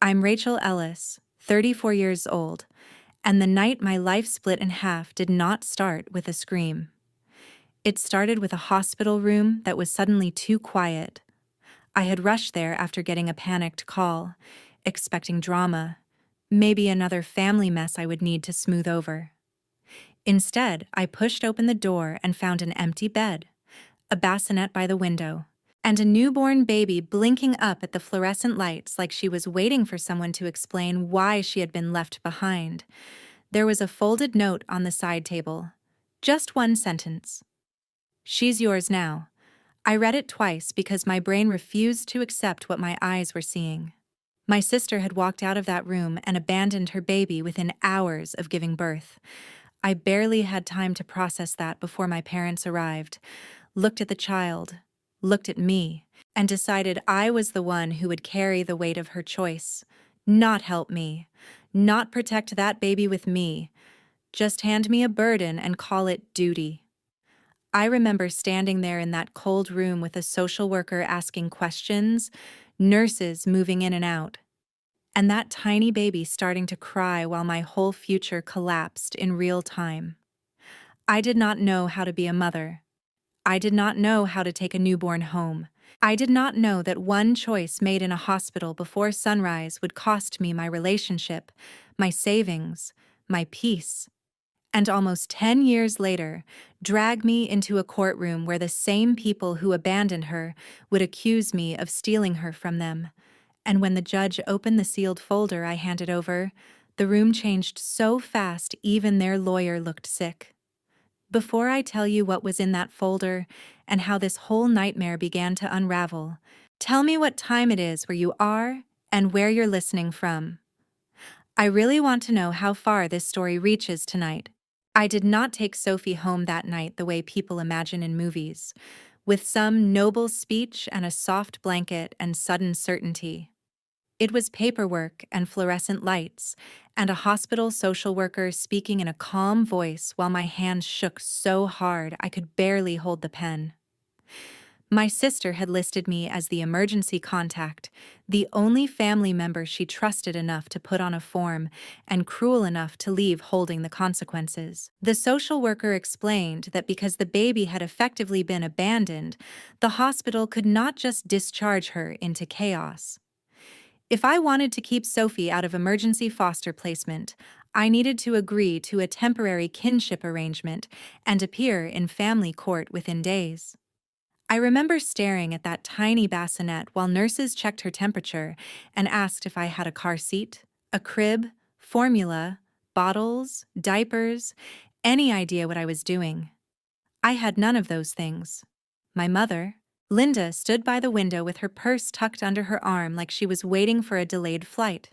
I'm Rachel Ellis, 34 years old, and the night my life split in half did not start with a scream. It started with a hospital room that was suddenly too quiet. I had rushed there after getting a panicked call, expecting drama, maybe another family mess I would need to smooth over. Instead, I pushed open the door and found an empty bed, a bassinet by the window, and a newborn baby blinking up at the fluorescent lights like she was waiting for someone to explain why she had been left behind. There was a folded note on the side table. Just one sentence. "She's yours now." I read it twice because my brain refused to accept what my eyes were seeing. My sister had walked out of that room and abandoned her baby within hours of giving birth. I barely had time to process that before my parents arrived, looked at the child, looked at me, and decided I was the one who would carry the weight of her choice. Not help me, not protect that baby with me, just hand me a burden and call it duty. I remember standing there in that cold room with a social worker asking questions, nurses moving in and out, and that tiny baby starting to cry while my whole future collapsed in real time. I did not know how to be a mother. I did not know how to take a newborn home. I did not know that one choice made in a hospital before sunrise would cost me my relationship, my savings, my peace, and almost 10 years later, drag me into a courtroom where the same people who abandoned her would accuse me of stealing her from them. And when the judge opened the sealed folder I handed over, the room changed so fast even their lawyer looked sick. Before I tell you what was in that folder and how this whole nightmare began to unravel, tell me what time it is where you are and where you're listening from. I really want to know how far this story reaches tonight. I did not take Sophie home that night the way people imagine in movies, with some noble speech and a soft blanket and sudden certainty. It was paperwork and fluorescent lights, and a hospital social worker speaking in a calm voice while my hands shook so hard I could barely hold the pen. My sister had listed me as the emergency contact, the only family member she trusted enough to put on a form and cruel enough to leave holding the consequences. The social worker explained that because the baby had effectively been abandoned, the hospital could not just discharge her into chaos. If I wanted to keep Sophie out of emergency foster placement, I needed to agree to a temporary kinship arrangement and appear in family court within days. I remember staring at that tiny bassinet while nurses checked her temperature and asked if I had a car seat, a crib, formula, bottles, diapers, any idea what I was doing. I had none of those things. My mother, Linda, stood by the window with her purse tucked under her arm like she was waiting for a delayed flight.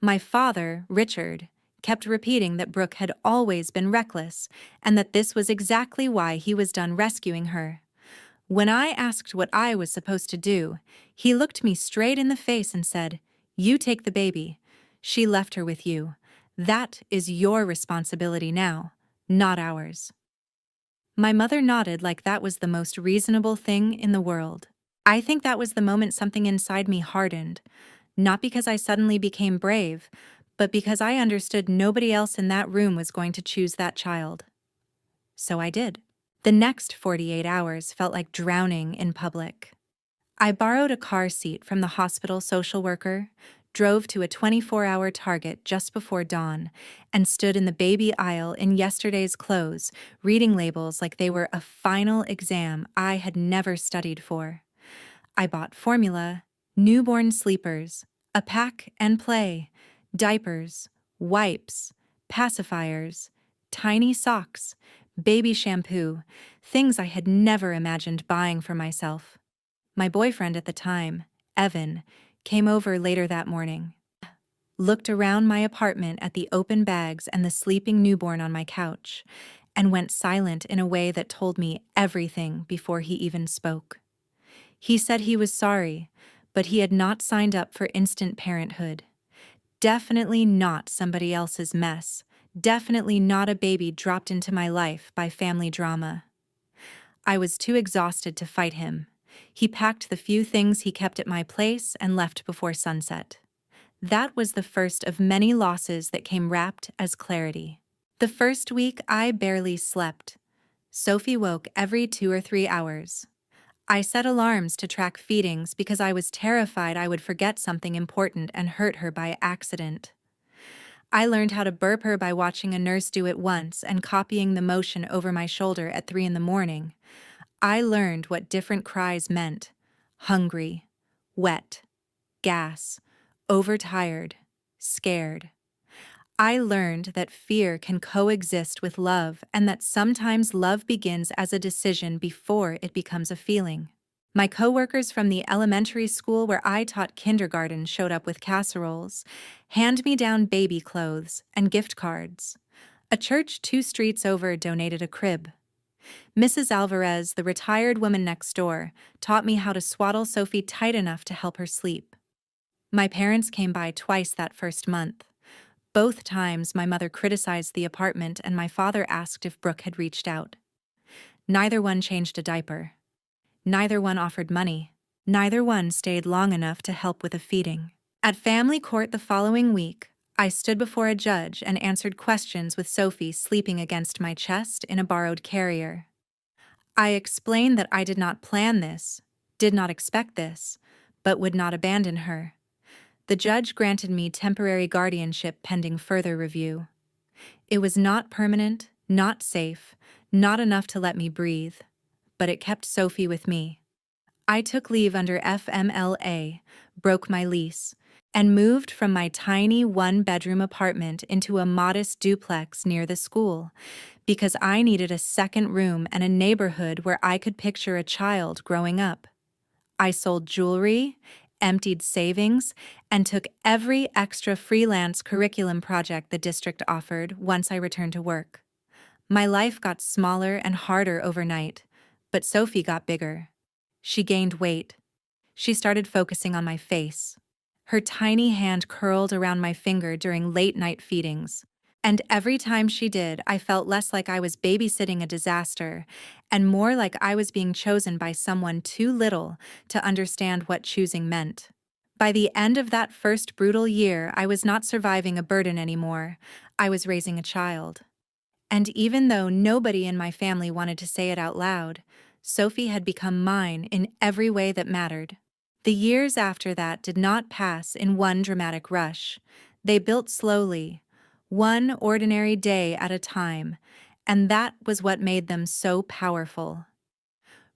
My father, Richard, kept repeating that Brooke had always been reckless and that this was exactly why he was done rescuing her. When I asked what I was supposed to do, he looked me straight in the face and said, "You take the baby. She left her with you. That is your responsibility now, not ours." My mother nodded like that was the most reasonable thing in the world. I think that was the moment something inside me hardened, not because I suddenly became brave, but because I understood nobody else in that room was going to choose that child. So I did. The next 48 hours felt like drowning in public. I borrowed a car seat from the hospital social worker, drove to a 24-hour Target just before dawn, and stood in the baby aisle in yesterday's clothes, reading labels like they were a final exam I had never studied for. I bought formula, newborn sleepers, a pack and play, diapers, wipes, pacifiers, tiny socks, baby shampoo, things I had never imagined buying for myself. My boyfriend at the time, Evan, came over later that morning, looked around my apartment at the open bags and the sleeping newborn on my couch, and went silent in a way that told me everything before he even spoke. He said he was sorry, but he had not signed up for instant parenthood. Definitely not somebody else's mess. Definitely not a baby dropped into my life by family drama. I was too exhausted to fight him. He packed the few things he kept at my place and left before sunset. That was the first of many losses that came wrapped as clarity. The first week, I barely slept. Sophie woke every 2 or 3 hours. I set alarms to track feedings because I was terrified I would forget something important and hurt her by accident. I learned how to burp her by watching a nurse do it once and copying the motion over my shoulder at 3 in the morning. I learned what different cries meant: hungry, wet, gas, overtired, scared. I learned that fear can coexist with love and that sometimes love begins as a decision before it becomes a feeling. My coworkers from the elementary school where I taught kindergarten showed up with casseroles, hand-me-down baby clothes, and gift cards. A church 2 streets over donated a crib. Mrs. Alvarez, the retired woman next door, taught me how to swaddle Sophie tight enough to help her sleep. My parents came by twice that first month. Both times my mother criticized the apartment and my father asked if Brooke had reached out. Neither one changed a diaper. Neither one offered money. Neither one stayed long enough to help with a feeding. At family court the following week, I stood before a judge and answered questions with Sophie sleeping against my chest in a borrowed carrier. I explained that I did not plan this, did not expect this, but would not abandon her. The judge granted me temporary guardianship pending further review. It was not permanent, not safe, not enough to let me breathe, but it kept Sophie with me. I took leave under FMLA, broke my lease, and moved from my tiny one-bedroom apartment into a modest duplex near the school because I needed a second room and a neighborhood where I could picture a child growing up. I sold jewelry, emptied savings, and took every extra freelance curriculum project the district offered once I returned to work. My life got smaller and harder overnight, but Sophie got bigger. She gained weight. She started focusing on my face. Her tiny hand curled around my finger during late-night feedings. And every time she did, I felt less like I was babysitting a disaster and more like I was being chosen by someone too little to understand what choosing meant. By the end of that first brutal year, I was not surviving a burden anymore. I was raising a child. And even though nobody in my family wanted to say it out loud, Sophie had become mine in every way that mattered. The years after that did not pass in one dramatic rush. They built slowly, one ordinary day at a time, and that was what made them so powerful.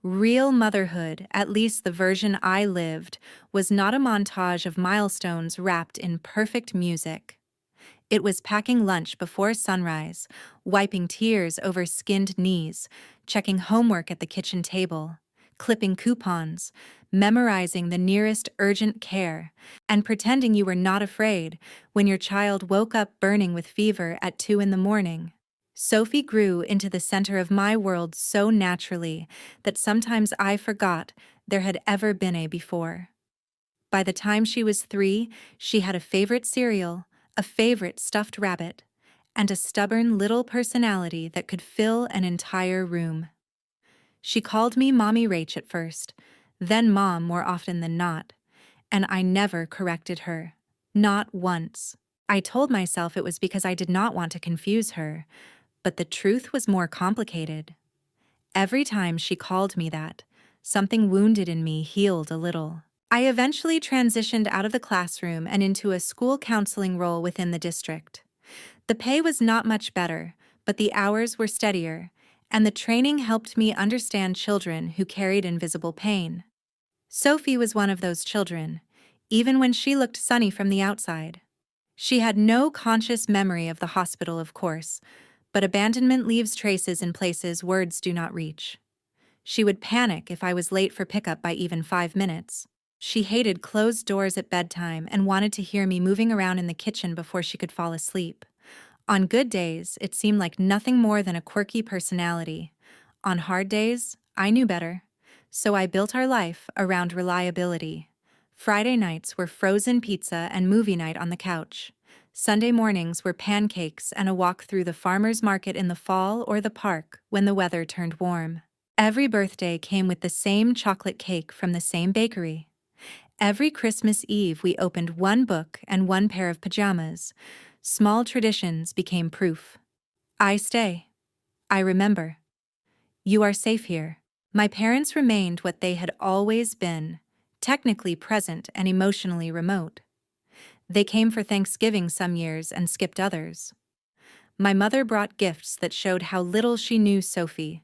Real motherhood, at least the version I lived, was not a montage of milestones wrapped in perfect music. It was packing lunch before sunrise, wiping tears over skinned knees, checking homework at the kitchen table, clipping coupons, memorizing the nearest urgent care, and pretending you were not afraid when your child woke up burning with fever at 2 in the morning. Sophie grew into the center of my world so naturally that sometimes I forgot there had ever been a before. By the time she was 3, she had a favorite cereal, a favorite stuffed rabbit, and a stubborn little personality that could fill an entire room. She called me Mommy Rach at first, then Mom more often than not, and I never corrected her. Not once. I told myself it was because I did not want to confuse her, but the truth was more complicated. Every time she called me that, something wounded in me healed a little. I eventually transitioned out of the classroom and into a school counseling role within the district. The pay was not much better, but the hours were steadier, and the training helped me understand children who carried invisible pain. Sophie was one of those children, even when she looked sunny from the outside. She had no conscious memory of the hospital, of course, but abandonment leaves traces in places words do not reach. She would panic if I was late for pickup by even 5 minutes. She hated closed doors at bedtime and wanted to hear me moving around in the kitchen before she could fall asleep. On good days, it seemed like nothing more than a quirky personality. On hard days, I knew better. So I built our life around reliability. Friday nights were frozen pizza and movie night on the couch. Sunday mornings were pancakes and a walk through the farmer's market in the fall or the park when the weather turned warm. Every birthday came with the same chocolate cake from the same bakery. Every Christmas Eve, we opened one book and one pair of pajamas. Small traditions became proof. I stay. I remember. You are safe here. My parents remained what they had always been, technically present and emotionally remote. They came for Thanksgiving some years and skipped others. My mother brought gifts that showed how little she knew Sophie.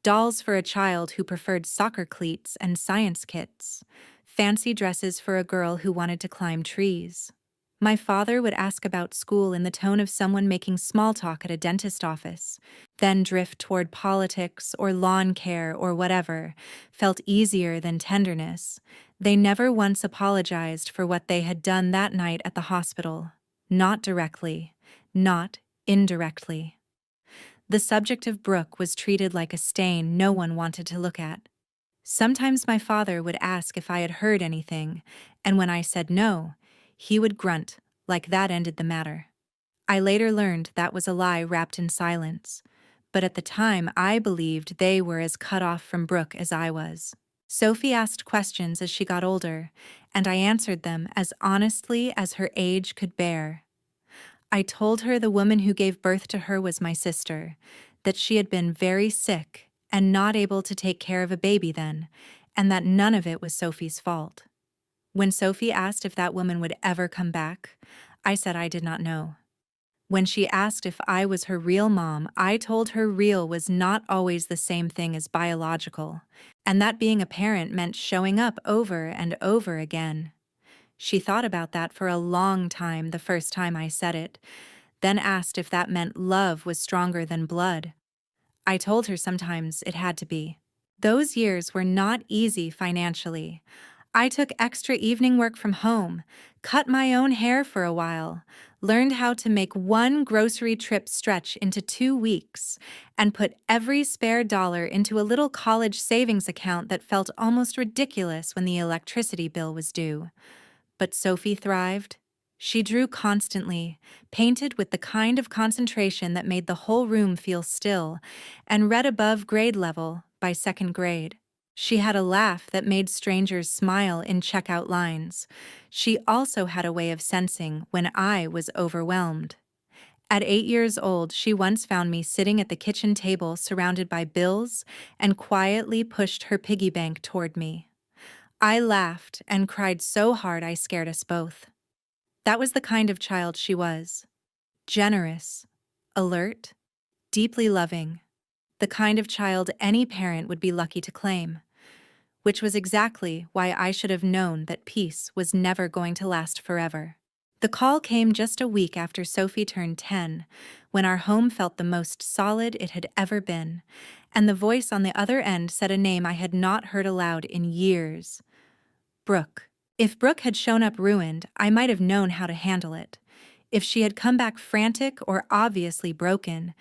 Dolls for a child who preferred soccer cleats and science kits. Fancy dresses for a girl who wanted to climb trees. My father would ask about school in the tone of someone making small talk at a dentist office, then drift toward politics or lawn care or whatever felt easier than tenderness. They never once apologized for what they had done that night at the hospital. Not directly, not indirectly. The subject of Brooke was treated like a stain no one wanted to look at. Sometimes my father would ask if I had heard anything, and when I said no, he would grunt, like that ended the matter. I later learned that was a lie wrapped in silence, but at the time I believed they were as cut off from Brooke as I was. Sophie asked questions as she got older, and I answered them as honestly as her age could bear. I told her the woman who gave birth to her was my sister, that she had been very sick and not able to take care of a baby then, and that none of it was Sophie's fault. When Sophie asked if that woman would ever come back, I said I did not know. When she asked if I was her real mom, I told her real was not always the same thing as biological, and that being a parent meant showing up over and over again. She thought about that for a long time the first time I said it, then asked if that meant love was stronger than blood. I told her sometimes it had to be. Those years were not easy financially. I took extra evening work from home, cut my own hair for a while, learned how to make one grocery trip stretch into 2 weeks, and put every spare dollar into a little college savings account that felt almost ridiculous when the electricity bill was due. But Sophie thrived. She drew constantly, painted with the kind of concentration that made the whole room feel still, and read above grade level by second grade. She had a laugh that made strangers smile in checkout lines. She also had a way of sensing when I was overwhelmed. At 8 years old, she once found me sitting at the kitchen table surrounded by bills and quietly pushed her piggy bank toward me. I laughed and cried so hard I scared us both. That was the kind of child she was. Generous, alert, deeply loving. The kind of child any parent would be lucky to claim. Which was exactly why I should have known that peace was never going to last forever. The call came just a week after Sophie turned 10, when our home felt the most solid it had ever been, and the voice on the other end said a name I had not heard aloud in years. Brooke. If Brooke had shown up ruined, I might have known how to handle it. If she had come back frantic or obviously broken,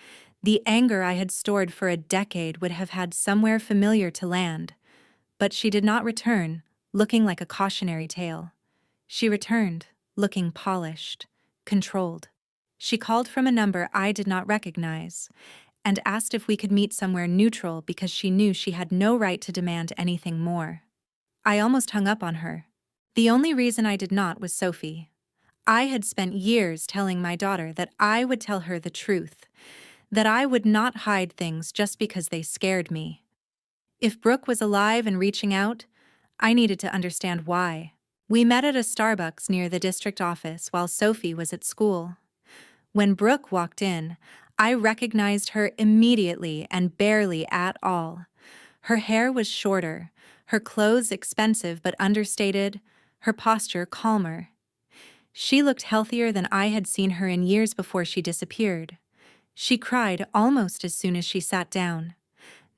the anger I had stored for a decade would have had somewhere familiar to land. But she did not return, looking like a cautionary tale. She returned, looking polished, controlled. She called from a number I did not recognize, and asked if we could meet somewhere neutral because she knew she had no right to demand anything more. I almost hung up on her. The only reason I did not was Sophie. I had spent years telling my daughter that I would tell her the truth, that I would not hide things just because they scared me. If Brooke was alive and reaching out, I needed to understand why. We met at a Starbucks near the district office while Sophie was at school. When Brooke walked in, I recognized her immediately and barely at all. Her hair was shorter, her clothes expensive but understated, her posture calmer. She looked healthier than I had seen her in years before she disappeared. She cried almost as soon as she sat down.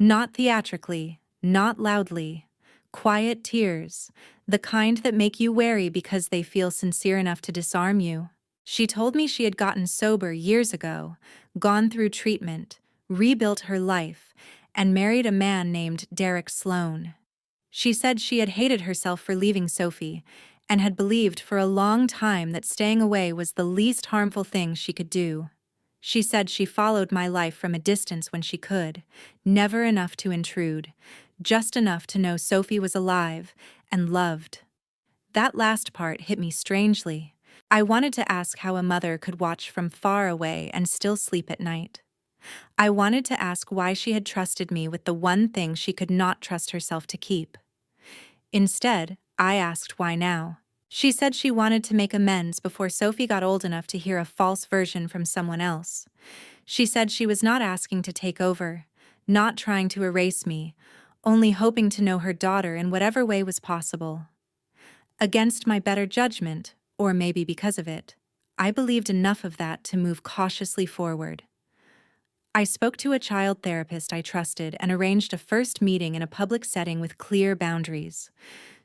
Not theatrically, not loudly. Quiet tears, the kind that make you wary because they feel sincere enough to disarm you. She told me she had gotten sober years ago, gone through treatment, rebuilt her life, and married a man named Derek Sloan. She said she had hated herself for leaving Sophie and had believed for a long time that staying away was the least harmful thing she could do. She said she followed my life from a distance when she could, never enough to intrude, just enough to know Sophie was alive and loved. That last part hit me strangely. I wanted to ask how a mother could watch from far away and still sleep at night. I wanted to ask why she had trusted me with the one thing she could not trust herself to keep. Instead, I asked why now. She said she wanted to make amends before Sophie got old enough to hear a false version from someone else. She said she was not asking to take over, not trying to erase me, only hoping to know her daughter in whatever way was possible. Against my better judgment, or maybe because of it, I believed enough of that to move cautiously forward. I spoke to a child therapist I trusted and arranged a first meeting in a public setting with clear boundaries.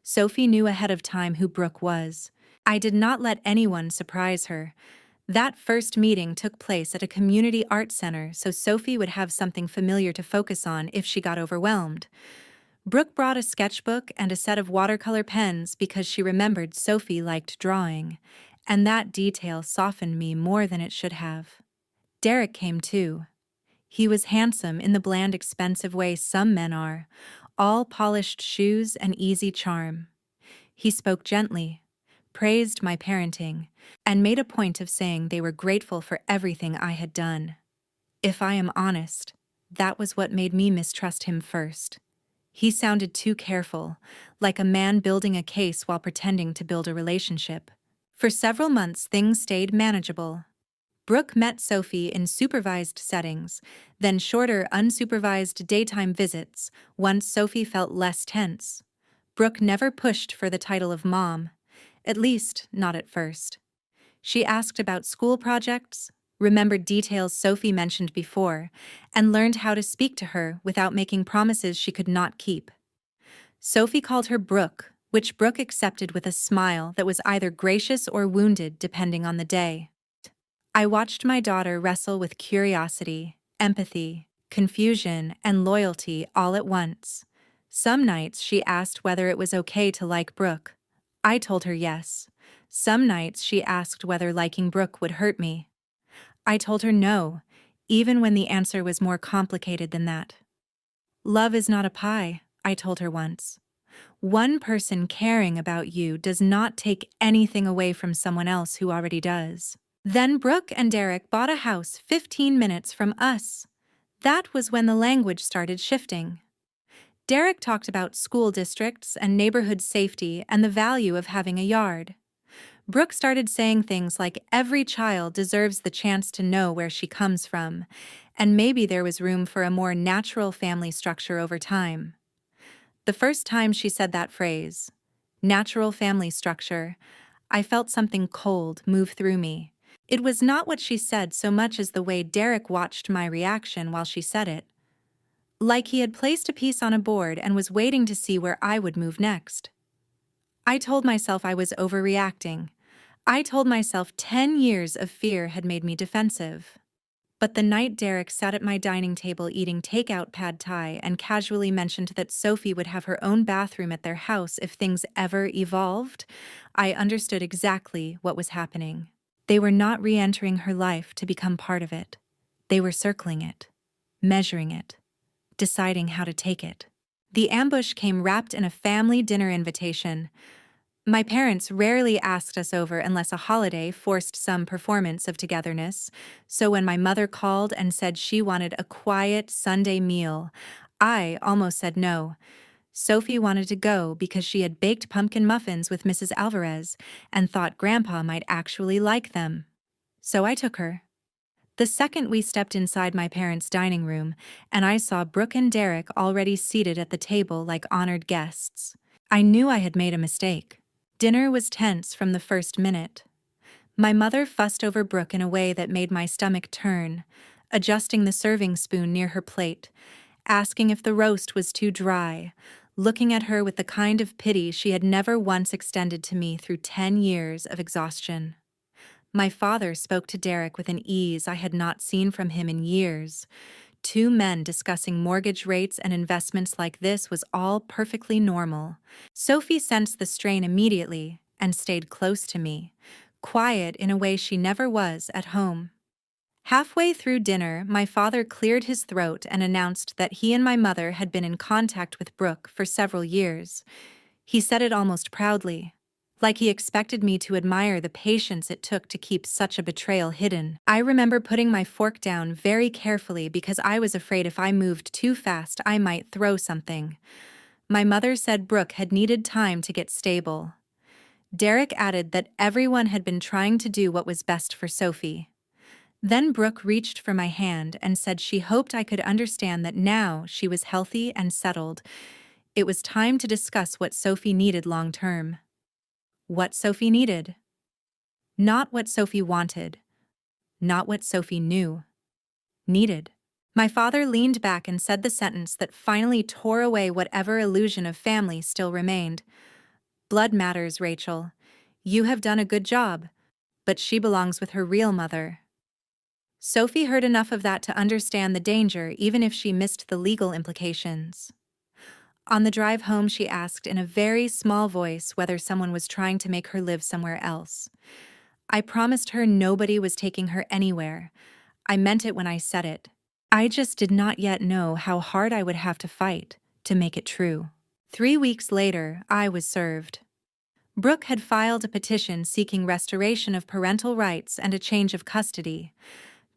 Sophie knew ahead of time who Brooke was. I did not let anyone surprise her. That first meeting took place at a community art center so Sophie would have something familiar to focus on if she got overwhelmed. Brooke brought a sketchbook and a set of watercolor pens because she remembered Sophie liked drawing, and that detail softened me more than it should have. Derek came too. He was handsome in the bland, expensive way some men are, all polished shoes and easy charm. He spoke gently, praised my parenting, and made a point of saying they were grateful for everything I had done. If I am honest, that was what made me mistrust him first. He sounded too careful, like a man building a case while pretending to build a relationship. For several months, things stayed manageable. Brooke met Sophie in supervised settings, then shorter, unsupervised daytime visits, once Sophie felt less tense. Brooke never pushed for the title of mom, at least not at first. She asked about school projects, remembered details Sophie mentioned before, and learned how to speak to her without making promises she could not keep. Sophie called her Brooke, which Brooke accepted with a smile that was either gracious or wounded depending on the day. I watched my daughter wrestle with curiosity, empathy, confusion, and loyalty all at once. Some nights she asked whether it was okay to like Brooke. I told her yes. Some nights she asked whether liking Brooke would hurt me. I told her no, even when the answer was more complicated than that. Love is not a pie, I told her once. One person caring about you does not take anything away from someone else who already does. Then Brooke and Derek bought a house 15 minutes from us. That was when the language started shifting. Derek talked about school districts and neighborhood safety and the value of having a yard. Brooke started saying things like every child deserves the chance to know where she comes from, and maybe there was room for a more natural family structure over time. The first time she said that phrase, natural family structure, I felt something cold move through me. It was not what she said so much as the way Derek watched my reaction while she said it. Like he had placed a piece on a board and was waiting to see where I would move next. I told myself I was overreacting. I told myself 10 years of fear had made me defensive. But the night Derek sat at my dining table eating takeout pad thai and casually mentioned that Sophie would have her own bathroom at their house if things ever evolved, I understood exactly what was happening. They were not re-entering her life to become part of it. They were circling it, measuring it, deciding how to take it. The ambush came wrapped in a family dinner invitation. My parents rarely asked us over unless a holiday forced some performance of togetherness, so when my mother called and said she wanted a quiet Sunday meal, I almost said no. Sophie wanted to go because she had baked pumpkin muffins with Mrs. Alvarez and thought Grandpa might actually like them. So I took her. The second we stepped inside my parents' dining room, and I saw Brooke and Derek already seated at the table like honored guests, I knew I had made a mistake. Dinner was tense from the first minute. My mother fussed over Brooke in a way that made my stomach turn, adjusting the serving spoon near her plate, asking if the roast was too dry, looking at her with the kind of pity she had never once extended to me through 10 years of exhaustion. My father spoke to Derek with an ease I had not seen from him in years. Two men discussing mortgage rates and investments like this was all perfectly normal. Sophie sensed the strain immediately and stayed close to me, quiet in a way she never was at home. Halfway through dinner, my father cleared his throat and announced that he and my mother had been in contact with Brooke for several years. He said it almost proudly. like he expected me to admire the patience it took to keep such a betrayal hidden. I remember putting my fork down very carefully because I was afraid if I moved too fast I might throw something. My mother said Brooke had needed time to get stable. Derek added that everyone had been trying to do what was best for Sophie. Then Brooke reached for my hand and said she hoped I could understand that now she was healthy and settled. It was time to discuss what Sophie needed long term. What Sophie needed. Not what Sophie wanted. Not what Sophie knew. Needed. My father leaned back and said the sentence that finally tore away whatever illusion of family still remained. Blood matters, Rachel. You have done a good job, but she belongs with her real mother. Sophie heard enough of that to understand the danger even if she missed the legal implications. On the drive home, she asked in a very small voice whether someone was trying to make her live somewhere else. I promised her nobody was taking her anywhere. I meant it when I said it. I just did not yet know how hard I would have to fight to make it true. 3 weeks later, I was served. Brooke had filed a petition seeking restoration of parental rights and a change of custody,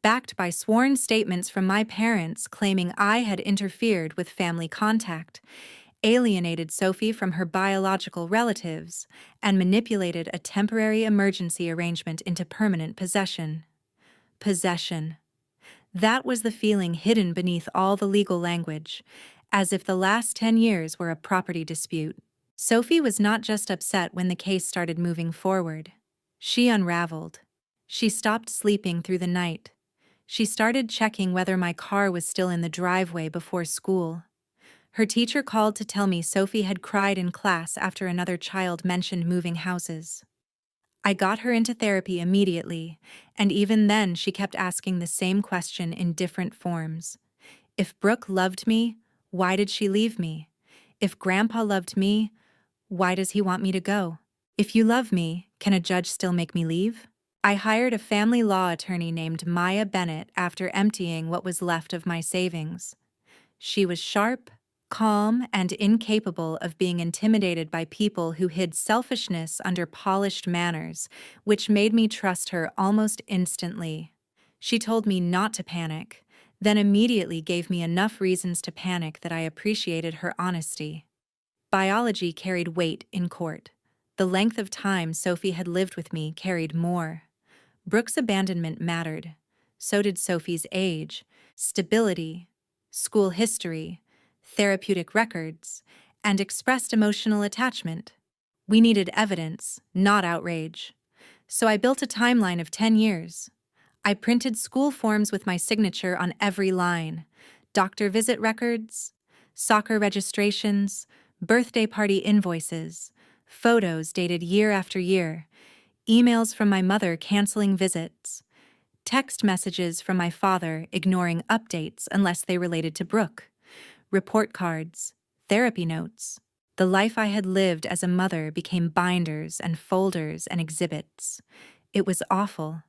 backed by sworn statements from my parents claiming I had interfered with family contact, alienated Sophie from her biological relatives, and manipulated a temporary emergency arrangement into permanent possession. Possession. That was the feeling hidden beneath all the legal language, as if the last 10 years were a property dispute. Sophie was not just upset when the case started moving forward. She unraveled. She stopped sleeping through the night. She started checking whether my car was still in the driveway before school. Her teacher called to tell me Sophie had cried in class after another child mentioned moving houses. I got her into therapy immediately, and even then she kept asking the same question in different forms. If Brooke loved me, why did she leave me? If Grandpa loved me, why does he want me to go? If you love me, can a judge still make me leave? I hired a family law attorney named Maya Bennett after emptying what was left of my savings. She was sharp, calm, and incapable of being intimidated by people who hid selfishness under polished manners, which made me trust her almost instantly. She told me not to panic, then immediately gave me enough reasons to panic that I appreciated her honesty. Biology carried weight in court. The length of time Sophie had lived with me carried more. Brooke's abandonment mattered. So did Sophie's age, stability, school history, therapeutic records, and expressed emotional attachment. We needed evidence, not outrage. So I built a timeline of 10 years. I printed school forms with my signature on every line, doctor visit records, soccer registrations, birthday party invoices, photos dated year after year, emails from my mother canceling visits, text messages from my father ignoring updates unless they related to Brooke, report cards, therapy notes. The life I had lived as a mother became binders and folders and exhibits. It was awful.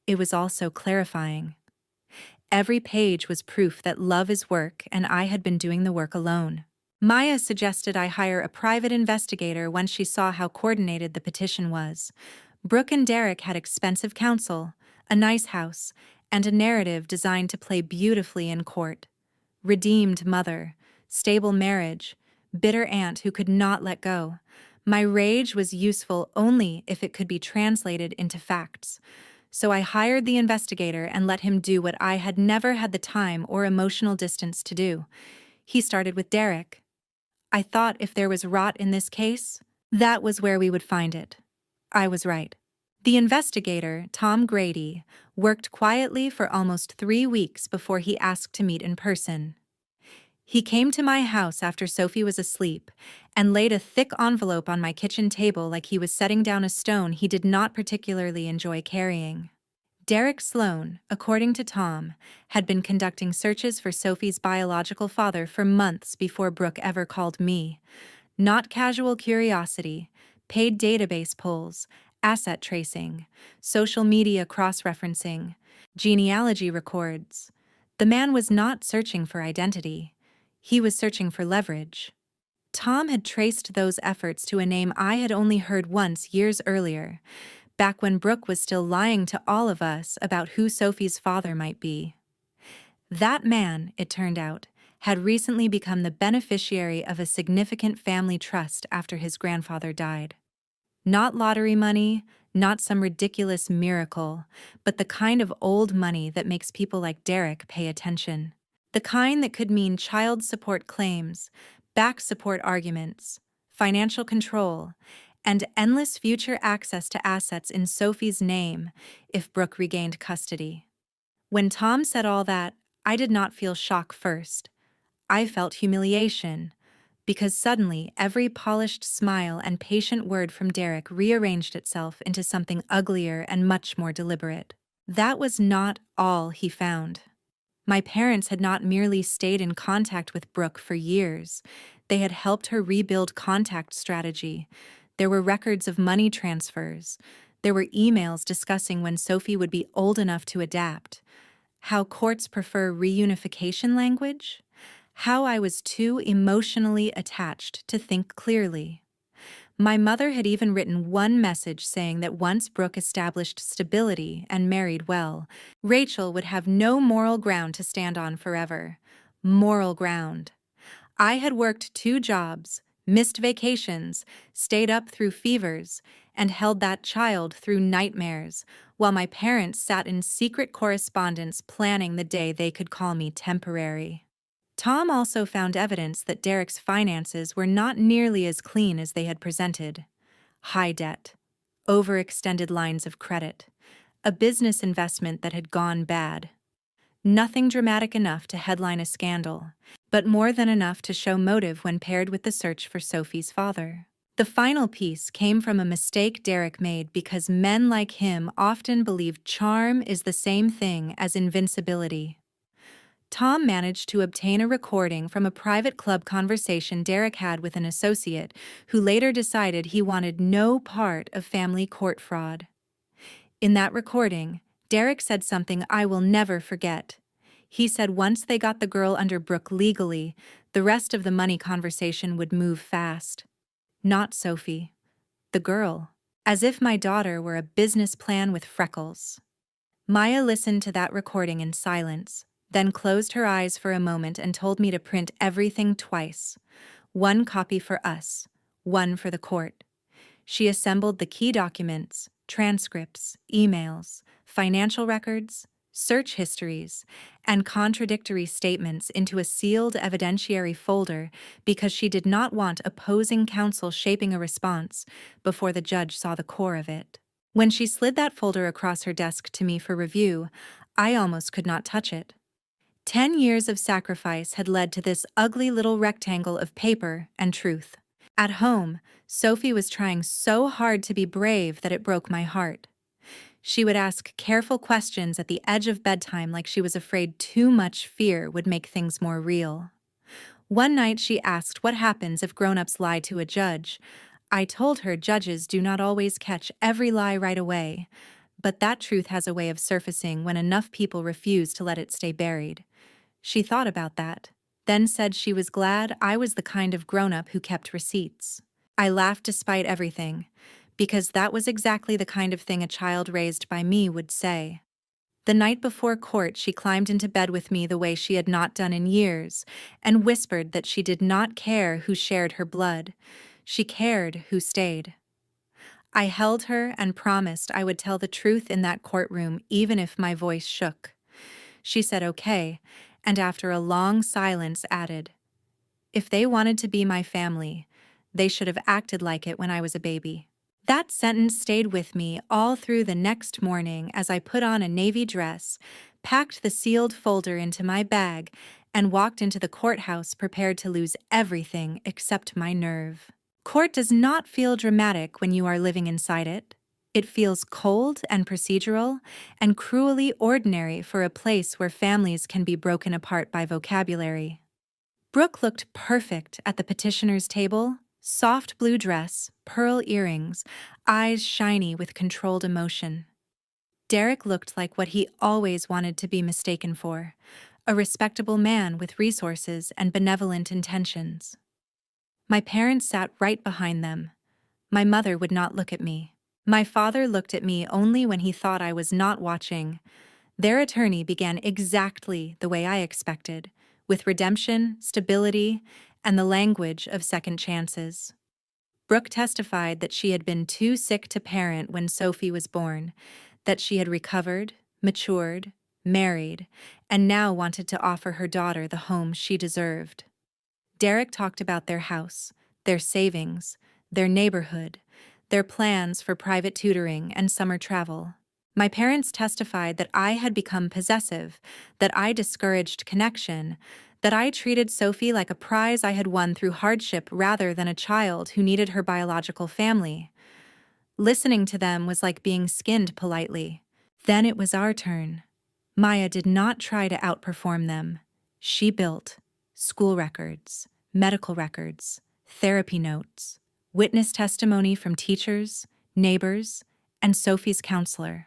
It was also clarifying. Every page was proof that love is work and I had been doing the work alone. Maya suggested I hire a private investigator once she saw how coordinated the petition was. Brooke and Derek had expensive counsel, a nice house, and a narrative designed to play beautifully in court. Redeemed mother, stable marriage, bitter aunt who could not let go. My rage was useful only if it could be translated into facts. So I hired the investigator and let him do what I had never had the time or emotional distance to do. He started with Derek. I thought if there was rot in this case, that was where we would find it. I was right. The investigator, Tom Grady, worked quietly for almost 3 weeks before he asked to meet in person. He came to my house after Sophie was asleep and laid a thick envelope on my kitchen table like he was setting down a stone he did not particularly enjoy carrying. Derek Sloan, according to Tom, had been conducting searches for Sophie's biological father for months before Brooke ever called me. Not casual curiosity, paid database pulls, asset tracing, social media cross-referencing, genealogy records. The man was not searching for identity. He was searching for leverage. Tom had traced those efforts to a name I had only heard once years earlier, back when Brooke was still lying to all of us about who Sophie's father might be. That man, it turned out, had recently become the beneficiary of a significant family trust after his grandfather died. Not lottery money, not some ridiculous miracle, but the kind of old money that makes people like Derek pay attention. The kind that could mean child support claims, back support arguments, financial control, and endless future access to assets in Sophie's name if Brooke regained custody. When Tom said all that, I did not feel shock first. I felt humiliation, because suddenly every polished smile and patient word from Derek rearranged itself into something uglier and much more deliberate. That was not all he found. My parents had not merely stayed in contact with Brooke for years, they had helped her rebuild contact strategy. There were records of money transfers. There were emails discussing when Sophie would be old enough to adapt. How courts prefer reunification language? How I was too emotionally attached to think clearly. My mother had even written one message saying that once Brooke established stability and married well, Rachel would have no moral ground to stand on forever. Moral ground. I had worked 2 jobs, missed vacations, stayed up through fevers, and held that child through nightmares, while my parents sat in secret correspondence planning the day they could call me temporary. Tom also found evidence that Derek's finances were not nearly as clean as they had presented. High debt, overextended lines of credit, a business investment that had gone bad. Nothing dramatic enough to headline a scandal, but more than enough to show motive when paired with the search for Sophie's father. The final piece came from a mistake Derek made because men like him often believe charm is the same thing as invincibility. Tom managed to obtain a recording from a private club conversation Derek had with an associate who later decided he wanted no part of family court fraud. In that recording, Derek said something I will never forget. He said once they got the girl under Brooke legally, the rest of the money conversation would move fast. Not Sophie. The girl. As if my daughter were a business plan with freckles. Maya listened to that recording in silence, then closed her eyes for a moment and told me to print everything twice. 1 copy for us, 1 for the court. She assembled the key documents, transcripts, emails, financial records, search histories, and contradictory statements into a sealed evidentiary folder because she did not want opposing counsel shaping a response before the judge saw the core of it. When she slid that folder across her desk to me for review, I almost could not touch it. 10 years of sacrifice had led to this ugly little rectangle of paper and truth. At home, Sophie was trying so hard to be brave that it broke my heart. She would ask careful questions at the edge of bedtime like she was afraid too much fear would make things more real. One night she asked what happens if grown-ups lie to a judge. I told her judges do not always catch every lie right away, but that truth has a way of surfacing when enough people refuse to let it stay buried. She thought about that, then said she was glad I was the kind of grown-up who kept receipts. I laughed despite everything, because that was exactly the kind of thing a child raised by me would say. The night before court, she climbed into bed with me the way she had not done in years, and whispered that she did not care who shared her blood. She cared who stayed. I held her and promised I would tell the truth in that courtroom even if my voice shook. She said okay, and after a long silence added, "If they wanted to be my family, they should have acted like it when I was a baby." That sentence stayed with me all through the next morning as I put on a navy dress, packed the sealed folder into my bag, and walked into the courthouse prepared to lose everything except my nerve. Court does not feel dramatic when you are living inside it. It feels cold and procedural and cruelly ordinary for a place where families can be broken apart by vocabulary. Brooke looked perfect at the petitioner's table. Soft blue dress, pearl earrings, eyes shiny with controlled emotion. Derek looked like what he always wanted to be mistaken for, a respectable man with resources and benevolent intentions. My parents sat right behind them. My mother would not look at me. My father looked at me only when he thought I was not watching. Their attorney began exactly the way I expected, with redemption, stability, and the language of second chances. Brooke testified that she had been too sick to parent when Sophie was born, that she had recovered, matured, married, and now wanted to offer her daughter the home she deserved. Derek talked about their house, their savings, their neighborhood, their plans for private tutoring and summer travel. My parents testified that I had become possessive, that I discouraged connection, that I treated Sophie like a prize I had won through hardship rather than a child who needed her biological family. Listening to them was like being skinned politely. Then it was our turn. Maya did not try to outperform them. She built school records, medical records, therapy notes, witness testimony from teachers, neighbors, and Sophie's counselor,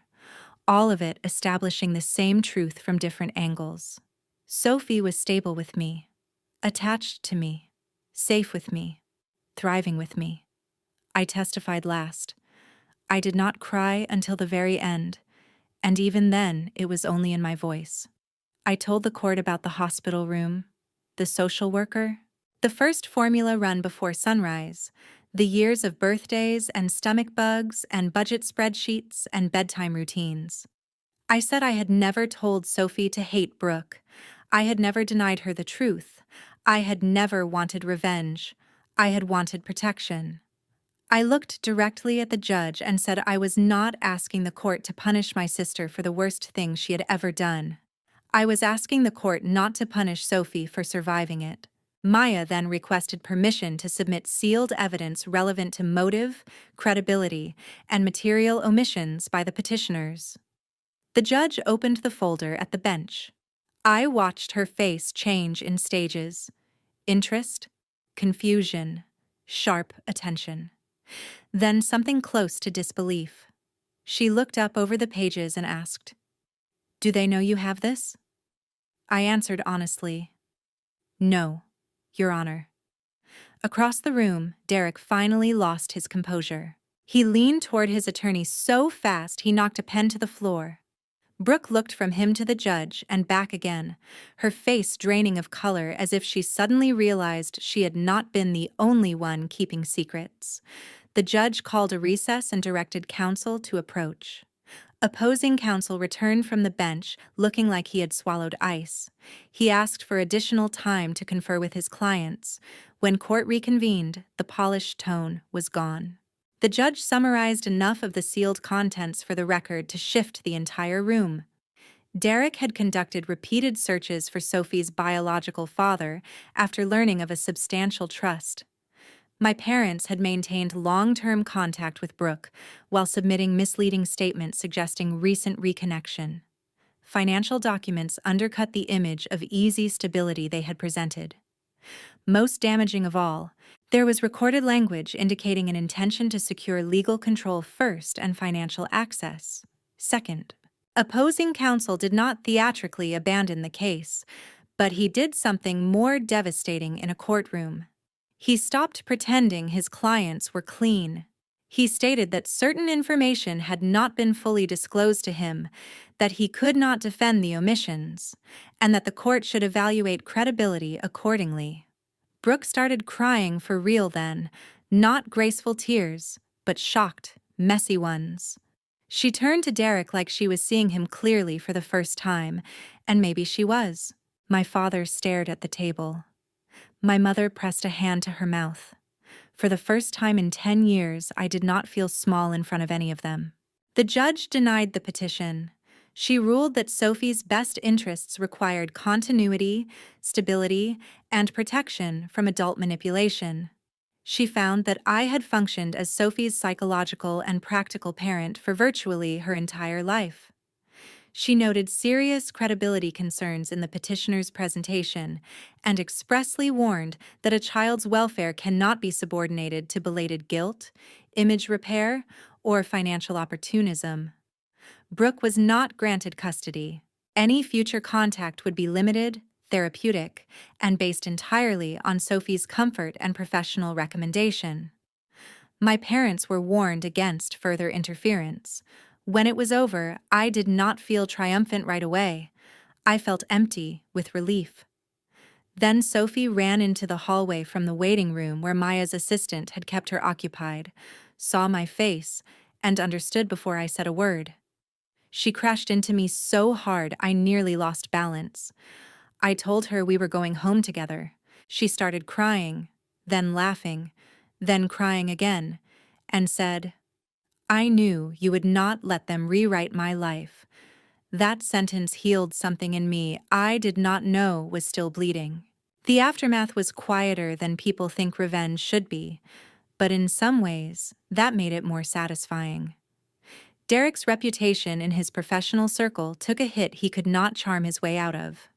all of it establishing the same truth from different angles. Sophie was stable with me, attached to me, safe with me, thriving with me. I testified last. I did not cry until the very end, and even then it was only in my voice. I told the court about the hospital room, the social worker, the first formula run before sunrise, the years of birthdays and stomach bugs and budget spreadsheets and bedtime routines. I said I had never told Sophie to hate Brooke. I had never denied her the truth. I had never wanted revenge. I had wanted protection. I looked directly at the judge and said I was not asking the court to punish my sister for the worst thing she had ever done. I was asking the court not to punish Sophie for surviving it. Maya then requested permission to submit sealed evidence relevant to motive, credibility, and material omissions by the petitioners. The judge opened the folder at the bench. I watched her face change in stages: interest, confusion, sharp attention. Then something close to disbelief. She looked up over the pages and asked, "Do they know you have this?" I answered honestly, "No, Your Honor." Across the room, Derek finally lost his composure. He leaned toward his attorney so fast he knocked a pen to the floor. Brooke looked from him to the judge and back again, her face draining of color as if she suddenly realized she had not been the only one keeping secrets. The judge called a recess and directed counsel to approach. Opposing counsel returned from the bench looking like he had swallowed ice. He asked for additional time to confer with his clients. When court reconvened, the polished tone was gone. The judge summarized enough of the sealed contents for the record to shift the entire room. Derek had conducted repeated searches for Sophie's biological father after learning of a substantial trust. My parents had maintained long-term contact with Brooke while submitting misleading statements suggesting recent reconnection. Financial documents undercut the image of easy stability they had presented. Most damaging of all, there was recorded language indicating an intention to secure legal control first and financial access second. Opposing counsel did not theatrically abandon the case, but he did something more devastating in a courtroom. He stopped pretending his clients were clean. He stated that certain information had not been fully disclosed to him, that he could not defend the omissions, and that the court should evaluate credibility accordingly. Brooke started crying for real then, not graceful tears, but shocked, messy ones. She turned to Derek like she was seeing him clearly for the first time, and maybe she was. My father stared at the table. My mother pressed a hand to her mouth. For the first time in 10 years, I did not feel small in front of any of them. The judge denied the petition. She ruled that Sophie's best interests required continuity, stability, and protection from adult manipulation. She found that I had functioned as Sophie's psychological and practical parent for virtually her entire life. She noted serious credibility concerns in the petitioner's presentation and expressly warned that a child's welfare cannot be subordinated to belated guilt, image repair, or financial opportunism. Brooke was not granted custody. Any future contact would be limited, therapeutic, and based entirely on Sophie's comfort and professional recommendation. My parents were warned against further interference. When it was over, I did not feel triumphant right away. I felt empty with relief. Then Sophie ran into the hallway from the waiting room where Maya's assistant had kept her occupied, saw my face, and understood before I said a word. She crashed into me so hard I nearly lost balance. I told her we were going home together. She started crying, then laughing, then crying again, and said, "I knew you would not let them rewrite my life." That sentence healed something in me I did not know was still bleeding. The aftermath was quieter than people think revenge should be, but in some ways, that made it more satisfying. Derek's reputation in his professional circle took a hit he could not charm his way out of.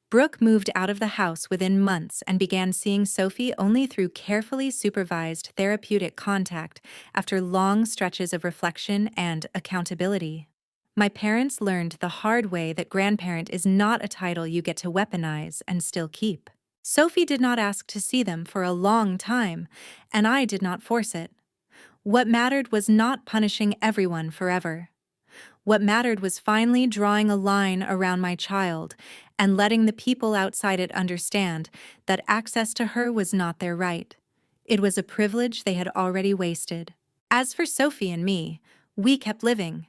Brooke moved out of the house within months and began seeing Sophie only through carefully supervised therapeutic contact after long stretches of reflection and accountability. My parents learned the hard way that grandparent is not a title you get to weaponize and still keep. Sophie did not ask to see them for a long time, and I did not force it. What mattered was not punishing everyone forever. What mattered was finally drawing a line around my child and letting the people outside it understand that access to her was not their right. It was a privilege they had already wasted. As for Sophie and me, we kept living.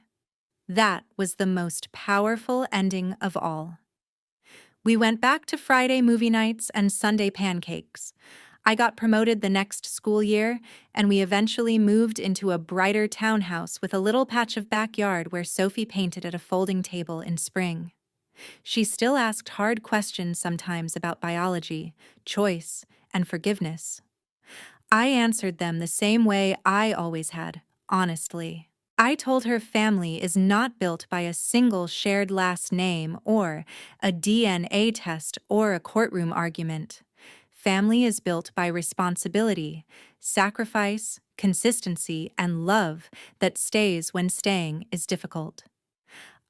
That was the most powerful ending of all. We went back to Friday movie nights and Sunday pancakes. I got promoted the next school year, and we eventually moved into a brighter townhouse with a little patch of backyard where Sophie painted at a folding table in spring. She still asked hard questions sometimes about biology, choice, and forgiveness. I answered them the same way I always had, honestly. I told her family is not built by a single shared last name or a DNA test or a courtroom argument. Family is built by responsibility, sacrifice, consistency, and love that stays when staying is difficult.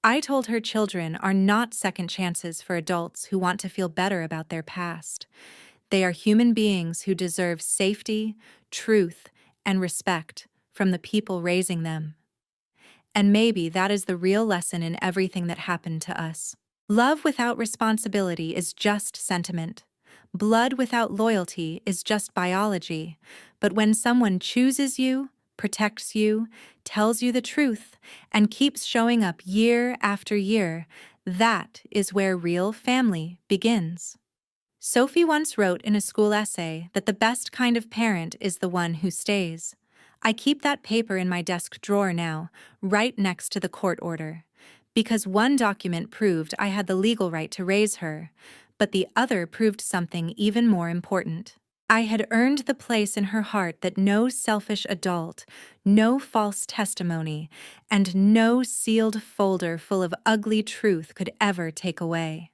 I told her children are not second chances for adults who want to feel better about their past. They are human beings who deserve safety, truth, and respect from the people raising them. And maybe that is the real lesson in everything that happened to us. Love without responsibility is just sentiment. Blood without loyalty is just biology. But when someone chooses you, protects you, tells you the truth, and keeps showing up year after year, that is where real family begins. Sophie once wrote in a school essay that the best kind of parent is the one who stays. I keep that paper in my desk drawer now, right next to the court order. Because one document proved I had the legal right to raise her, but the other proved something even more important. I had earned the place in her heart that no selfish adult, no false testimony, and no sealed folder full of ugly truth could ever take away.